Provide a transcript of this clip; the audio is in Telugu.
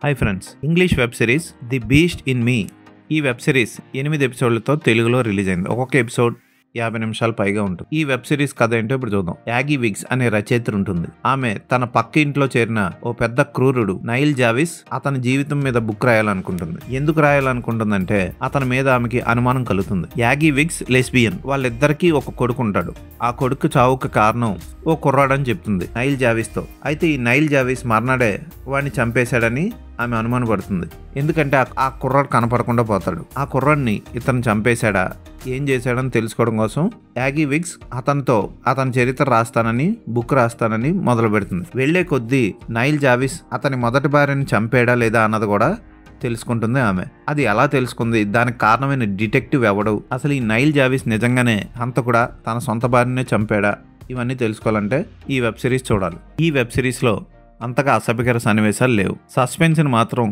Hi friends, English web series the beast in me ఈ వెబ్ సిరీస్ 8 ఎపిసోడ్లతో తెలుగులో రిలీజ్ అయింది. ఒక్కొక్క ఎపిసోడ్ 50 నిమిషాలు పైగా ఉంటుంది. ఈ వెబ్ సిరీస్ కథ ఏంటో ఇప్పుడు చూద్దాం. యాగీ విగ్స్ అనే రచయిత్రి ఉంటుంది. ఆమె తన పక్క ఇంట్లో చేరిన ఓ పెద్ద క్రూరుడు నైల్ జావిస్ అతని జీవితం మీద బుక్ రాయాలనుకుంటుంది. ఎందుకు రాయాలనుకుంటుందంటే అతని మీద ఆమెకి అనుమానం కలుగుతుంది. యాగీ విగ్స్ లెస్బియన్. వాళ్ళిద్దరికీ ఒక కొడుకు ఉంటాడు. ఆ కొడుకు చావుకు కారణం ఓ కుర్రాడని చెప్తుంది నైల్ జావిస్ తో. అయితే ఈ నైల్ జావిస్ మర్నాడే వాడిని చంపేశాడని ఆమె అనుమానపడుతుంది. ఎందుకంటే ఆ కుర్రాడు కనపడకుండా పోతాడు. ఆ కుర్రాడిని ఇతను చంపేశాడా, ఏం చేశాడని తెలుసుకోవడం కోసం యాగీ విగ్స్ అతనితో అతని చరిత్ర రాస్తానని బుక్ రాస్తానని మొదలు పెడుతుంది. వెళ్లే కొద్దీ నైల్ జావిస్ అతని మొదటి భార్యని చంపాడా లేదా అన్నది కూడా తెలుసుకుంటుంది ఆమె. అది ఎలా తెలుసుకుంది, దానికి కారణమైన డిటెక్టివ్ ఎవడు, అసలు ఈ నైల్ జావిస్ నిజంగానే హంతకుడా, తన సొంత భార్యనే చంపాడా, ఇవన్నీ తెలుసుకోవాలంటే ఈ వెబ్ సిరీస్ చూడాలి. ఈ వెబ్ సిరీస్ లో అంతగా అసభ్యకర సన్నివేశాలు లేవు. సస్పెన్స్ ని మాత్రం